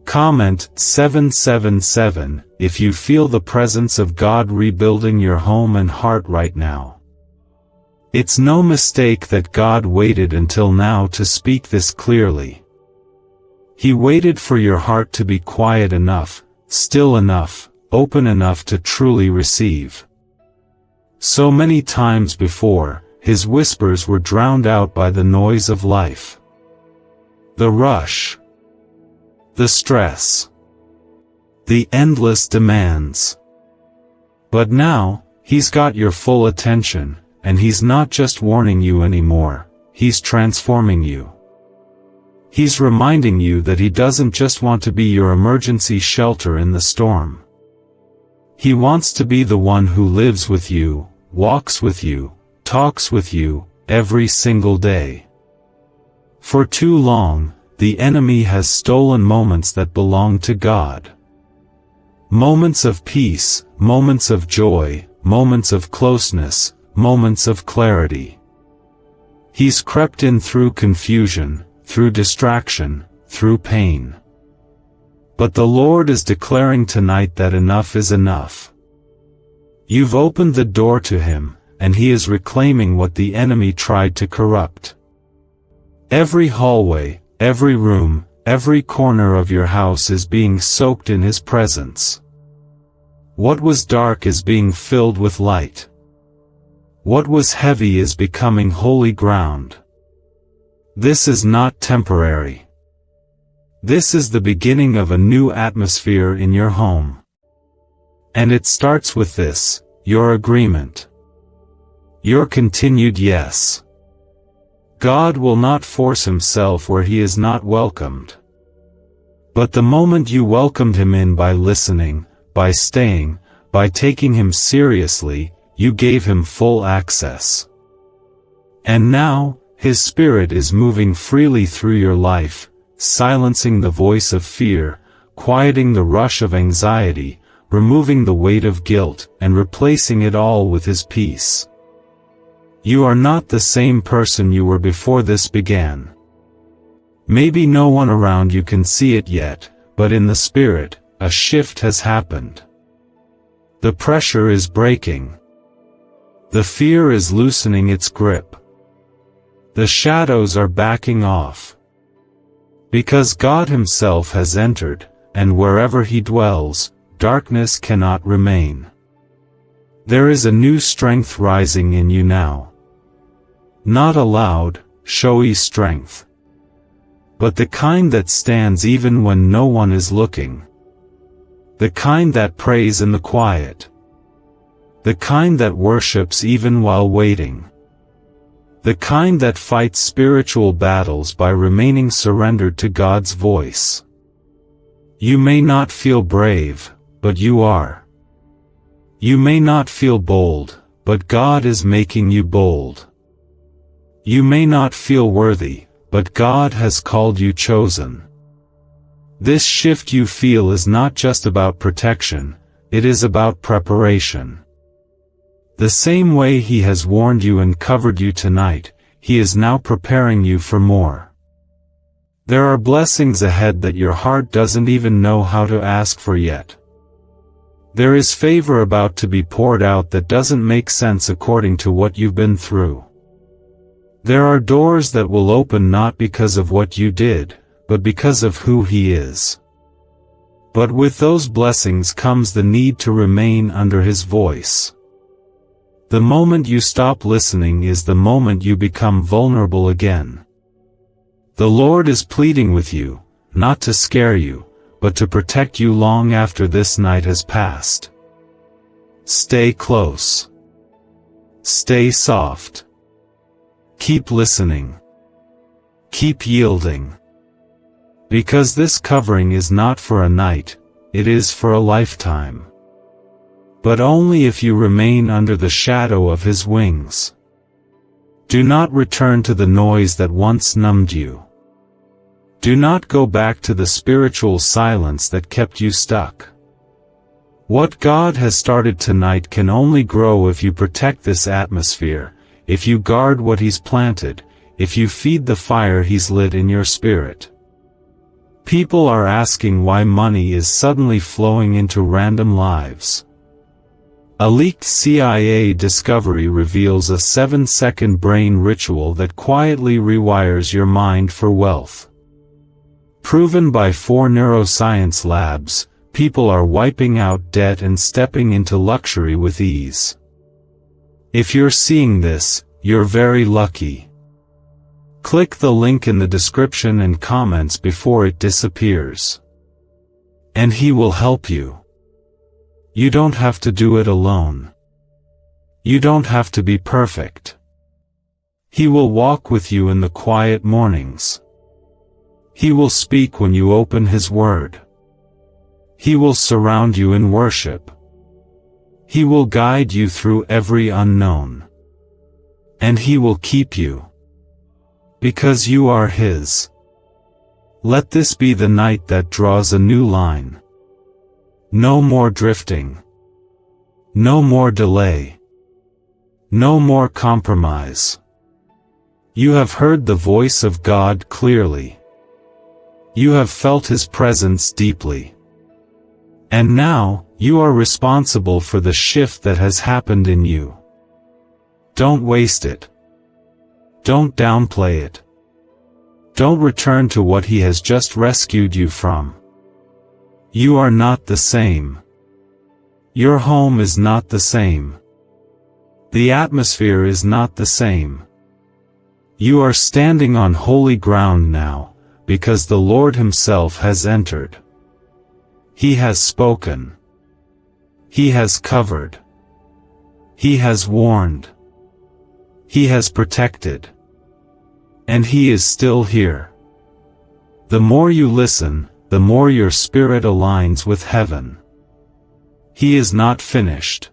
Comment 777 if you feel the presence of God rebuilding your home and heart right now. It's no mistake that God waited until now to speak this clearly. He waited for your heart to be quiet enough, still enough, open enough to truly receive. So many times before, His whispers were drowned out by the noise of life. The rush. The stress. The endless demands. But now, He's got your full attention, and He's not just warning you anymore, He's transforming you. He's reminding you that He doesn't just want to be your emergency shelter in the storm. He wants to be the one who lives with you, walks with you, talks with you, every single day. For too long, the enemy has stolen moments that belong to God. Moments of peace, moments of joy, moments of closeness, moments of clarity. He's crept in through confusion, through distraction, through pain. But the Lord is declaring tonight that enough is enough. You've opened the door to Him, and He is reclaiming what the enemy tried to corrupt. Every hallway, every room, every corner of your house is being soaked in His presence. What was dark is being filled with light. What was heavy is becoming holy ground. This is not temporary. This is the beginning of a new atmosphere in your home. And it starts with this, your agreement. Your continued yes. God will not force Himself where He is not welcomed. But the moment you welcomed Him in by listening, by staying, by taking Him seriously, you gave Him full access. And now, His Spirit is moving freely through your life, silencing the voice of fear, quieting the rush of anxiety, removing the weight of guilt, and replacing it all with His peace. You are not the same person you were before this began. Maybe no one around you can see it yet, but in the Spirit, a shift has happened. The pressure is breaking. The fear is loosening its grip. The shadows are backing off. Because God Himself has entered, and wherever He dwells, darkness cannot remain. There is a new strength rising in you now. Not a loud, showy strength, but the kind that stands even when no one is looking. The kind that prays in the quiet. The kind that worships even while waiting. The kind that fights spiritual battles by remaining surrendered to God's voice. You may not feel brave, but you are. You may not feel bold, but God is making you bold. You may not feel worthy, but God has called you chosen. This shift you feel is not just about protection, it is about preparation. The same way He has warned you and covered you tonight, He is now preparing you for more. There are blessings ahead that your heart doesn't even know how to ask for yet. There is favor about to be poured out that doesn't make sense according to what you've been through. There are doors that will open not because of what you did, but because of who He is. But with those blessings comes the need to remain under His voice. The moment you stop listening is the moment you become vulnerable again. The Lord is pleading with you, not to scare you, but to protect you long after this night has passed. Stay close. Stay soft. Keep listening. Keep yielding. Because this covering is not for a night, it is for a lifetime. But only if you remain under the shadow of His wings. Do not return to the noise that once numbed you. Do not go back to the spiritual silence that kept you stuck. What God has started tonight can only grow if you protect this atmosphere, if you guard what He's planted, if you feed the fire He's lit in your spirit. People are asking why money is suddenly flowing into random lives. A leaked CIA discovery reveals a 7-second brain ritual that quietly rewires your mind for wealth. Proven by 4 neuroscience labs, people are wiping out debt and stepping into luxury with ease. If you're seeing this, you're very lucky. Click the link in the description and comments before it disappears. And He will help you. You don't have to do it alone. You don't have to be perfect. He will walk with you in the quiet mornings. He will speak when you open His word. He will surround you in worship. He will guide you through every unknown. And He will keep you. Because you are His. Let this be the night that draws a new line. No more drifting. No more delay. No more compromise. You have heard the voice of God clearly. You have felt His presence deeply. And now, you are responsible for the shift that has happened in you. Don't waste it. Don't downplay it. Don't return to what He has just rescued you from. You are not the same. Your home is not the same. The atmosphere is not the same. You are standing on holy ground now, because the Lord Himself has entered. He has spoken. He has covered. He has warned. He has protected. And He is still here. The more you listen, the more your spirit aligns with heaven. He is not finished.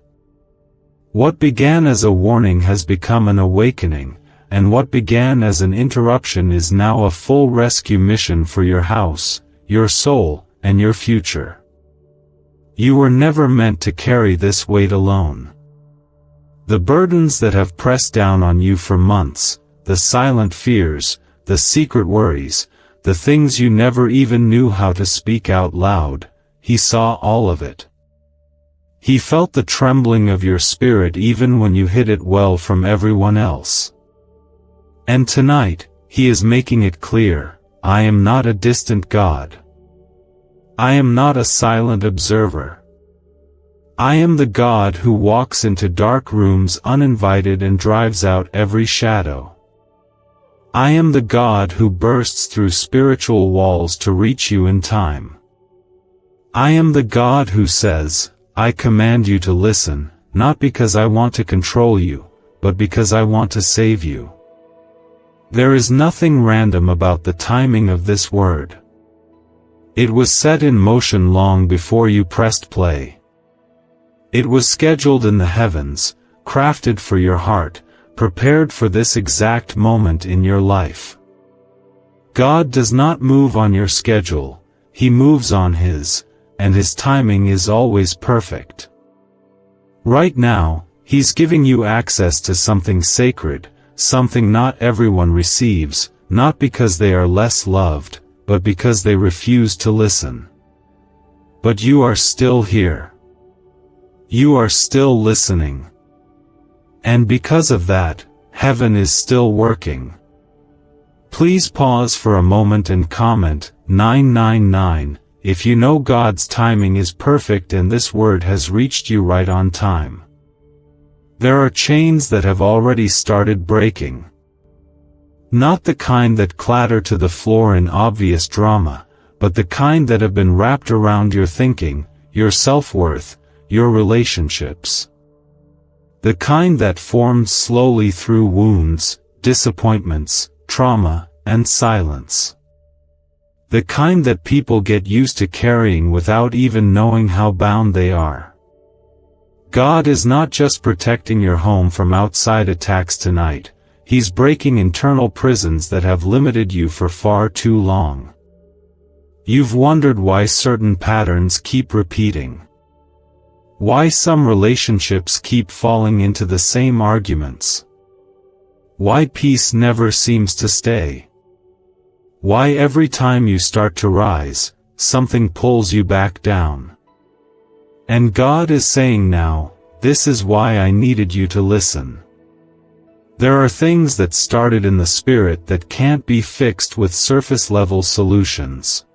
What began as a warning has become an awakening, and what began as an interruption is now a full rescue mission for your house, your soul, and your future. You were never meant to carry this weight alone. The burdens that have pressed down on you for months, the silent fears, the secret worries, the things you never even knew how to speak out loud, He saw all of it. He felt the trembling of your spirit even when you hid it well from everyone else. And tonight, He is making it clear, I am not a distant God. I am not a silent observer. I am the God who walks into dark rooms uninvited and drives out every shadow. I am the God who bursts through spiritual walls to reach you in time. I am the God who says, I command you to listen, not because I want to control you, but because I want to save you. There is nothing random about the timing of this word. It was set in motion long before you pressed play. It was scheduled in the heavens, crafted for your heart, prepared for this exact moment in your life. God does not move on your schedule, He moves on His, and His timing is always perfect. Right now, He's giving you access to something sacred, something not everyone receives, not because they are less loved, but because they refuse to listen. But you are still here. You are still listening. And because of that, heaven is still working. Please pause for a moment and comment, 999, if you know God's timing is perfect and this word has reached you right on time. There are chains that have already started breaking. Not the kind that clatter to the floor in obvious drama, but the kind that have been wrapped around your thinking, your self-worth, your relationships. The kind that formed slowly through wounds, disappointments, trauma, and silence. The kind that people get used to carrying without even knowing how bound they are. God is not just protecting your home from outside attacks tonight, He's breaking internal prisons that have limited you for far too long. You've wondered why certain patterns keep repeating. Why some relationships keep falling into the same arguments. Why peace never seems to stay. Why every time you start to rise, something pulls you back down. And God is saying now, this is why I needed you to listen. There are things that started in the spirit that can't be fixed with surface-level solutions.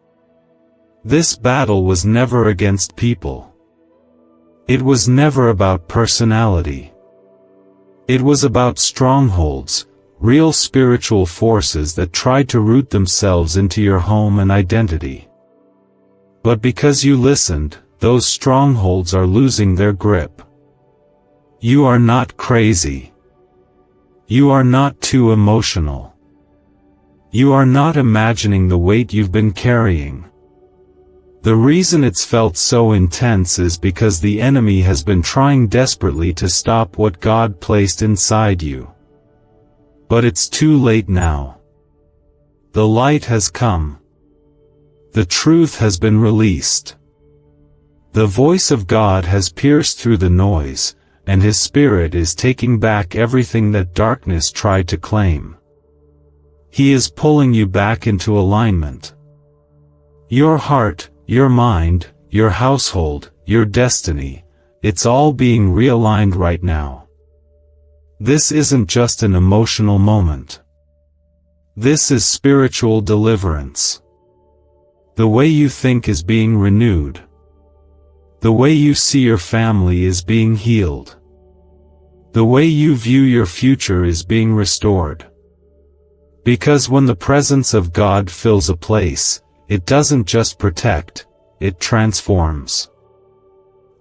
This battle was never against people. It was never about personality. It was about strongholds, real spiritual forces that tried to root themselves into your home and identity. But because you listened, those strongholds are losing their grip. You are not crazy. You are not too emotional. You are not imagining the weight you've been carrying. The reason it's felt so intense is because the enemy has been trying desperately to stop what God placed inside you. But it's too late now. The light has come. The truth has been released. The voice of God has pierced through the noise, and His Spirit is taking back everything that darkness tried to claim. He is pulling you back into alignment. Your heart, your mind, your household, your destiny, it's all being realigned right now. This isn't just an emotional moment. This is spiritual deliverance. The way you think is being renewed. The way you see your family is being healed. The way you view your future is being restored. Because when the presence of God fills a place, it doesn't just protect, it transforms.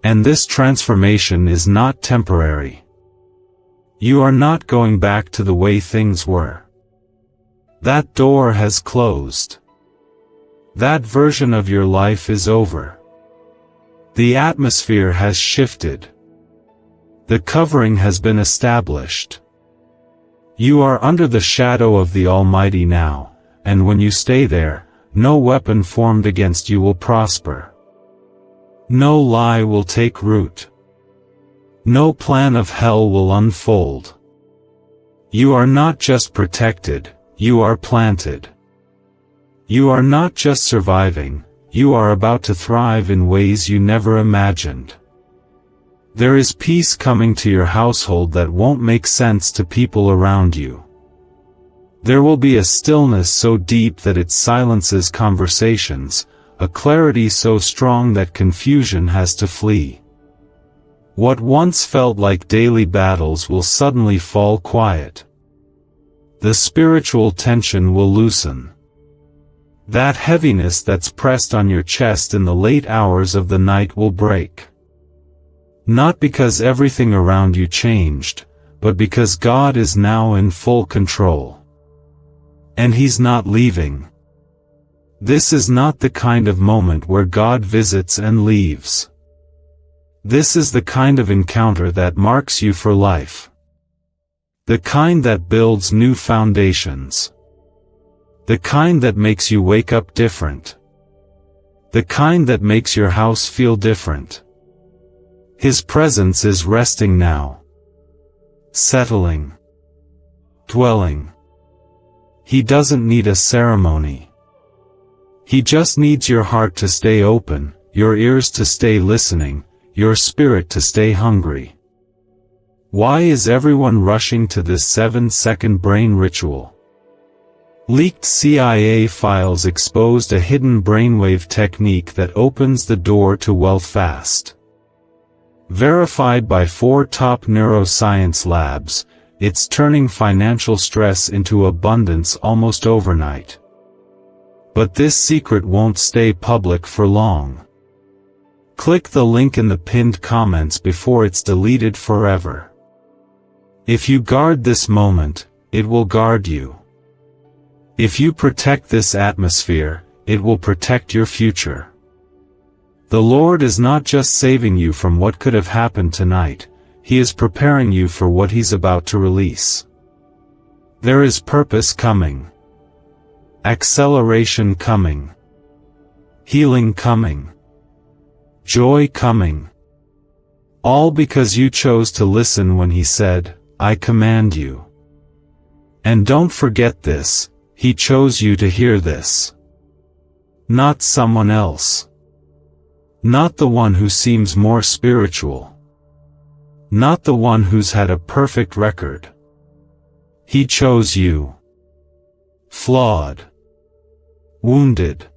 And this transformation is not temporary. You are not going back to the way things were. That door has closed. That version of your life is over. The atmosphere has shifted. The covering has been established. You are under the shadow of the Almighty now, and when you stay there, no weapon formed against you will prosper. No lie will take root. No plan of hell will unfold. You are not just protected, you are planted. You are not just surviving, you are about to thrive in ways you never imagined. There is peace coming to your household that won't make sense to people around you. There will be a stillness so deep that it silences conversations, a clarity so strong that confusion has to flee. What once felt like daily battles will suddenly fall quiet. The spiritual tension will loosen. That heaviness that's pressed on your chest in the late hours of the night will break. Not because everything around you changed, but because God is now in full control. And He's not leaving. This is not the kind of moment where God visits and leaves. This is the kind of encounter that marks you for life. The kind that builds new foundations. The kind that makes you wake up different. The kind that makes your house feel different. His presence is resting now. Settling. Dwelling. He doesn't need a ceremony. He just needs your heart to stay open, your ears to stay listening, your spirit to stay hungry. Why is everyone rushing to this 7-second brain ritual? Leaked CIA files exposed a hidden brainwave technique that opens the door to wealth fast. Verified by 4 top neuroscience labs, it's turning financial stress into abundance almost overnight. But this secret won't stay public for long. Click the link in the pinned comments before it's deleted forever. If you guard this moment, it will guard you. If you protect this atmosphere, it will protect your future. The Lord is not just saving you from what could have happened tonight, He is preparing you for what He's about to release. There is purpose coming. Acceleration coming. Healing coming. Joy coming. All because you chose to listen when He said, I command you. And don't forget this, He chose you to hear this. Not someone else. Not the one who seems more spiritual. Not the one who's had a perfect record. He chose you. Flawed. Wounded.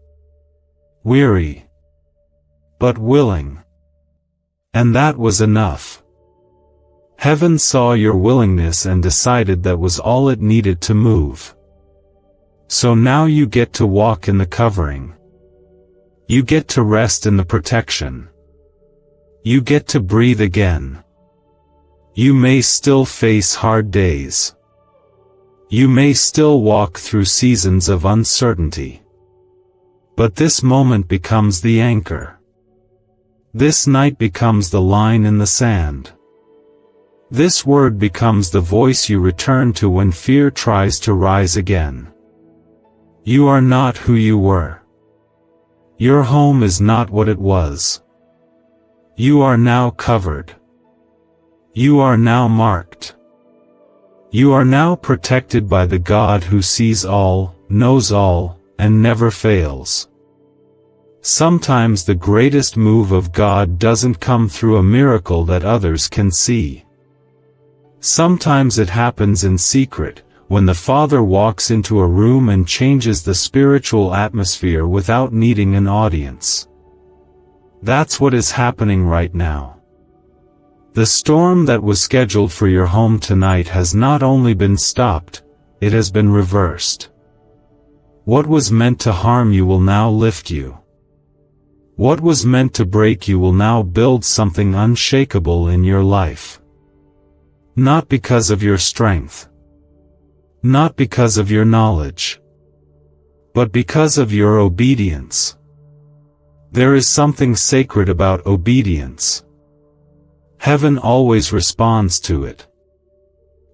Weary. But willing. And that was enough. Heaven saw your willingness and decided that was all it needed to move. So now you get to walk in the covering. You get to rest in the protection. You get to breathe again. You may still face hard days. You may still walk through seasons of uncertainty. But this moment becomes the anchor. This night becomes the line in the sand. This word becomes the voice you return to when fear tries to rise again. You are not who you were. Your home is not what it was. You are now covered. You are now marked. You are now protected by the God who sees all, knows all, and never fails. Sometimes the greatest move of God doesn't come through a miracle that others can see. Sometimes it happens in secret, when the Father walks into a room and changes the spiritual atmosphere without needing an audience. That's what is happening right now. The storm that was scheduled for your home tonight has not only been stopped, it has been reversed. What was meant to harm you will now lift you. What was meant to break you will now build something unshakable in your life. Not because of your strength. Not because of your knowledge. But because of your obedience. There is something sacred about obedience. Heaven always responds to it.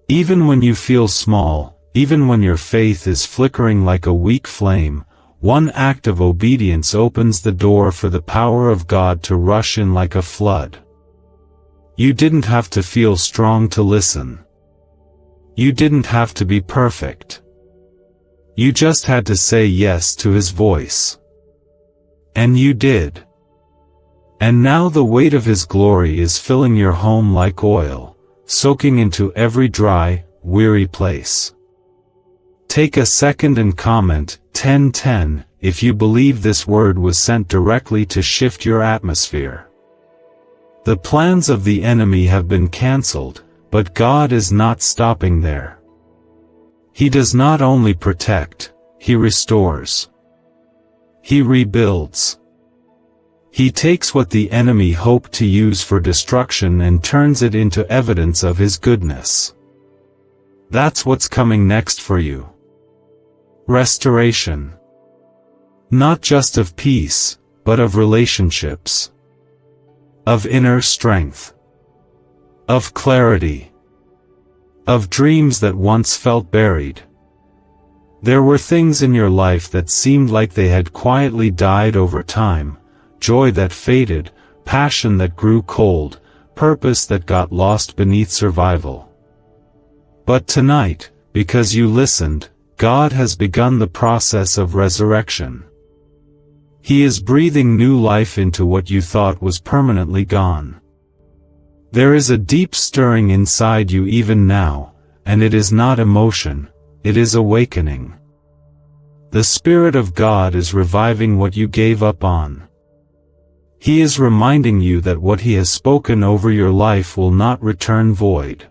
Even when you feel small, even when your faith is flickering like a weak flame, one act of obedience opens the door for the power of God to rush in like a flood. You didn't have to feel strong to listen. You didn't have to be perfect. You just had to say yes to His voice. And you did. And now the weight of His glory is filling your home like oil, soaking into every dry, weary place. Take a second and comment, 1010, if you believe this word was sent directly to shift your atmosphere. The plans of the enemy have been cancelled, but God is not stopping there. He does not only protect, He restores. He rebuilds. He takes what the enemy hoped to use for destruction and turns it into evidence of His goodness. That's what's coming next for you. Restoration. Not just of peace, but of relationships. of inner strength, of clarity, of dreams that once felt buried. There were things in your life that seemed like they had quietly died over time, joy that faded, passion that grew cold, purpose that got lost beneath survival. But tonight, because you listened, God has begun the process of resurrection. He is breathing new life into what you thought was permanently gone. There is a deep stirring inside you even now, and it is not emotion, it is awakening. The Spirit of God is reviving what you gave up on. He is reminding you that what He has spoken over your life will not return void.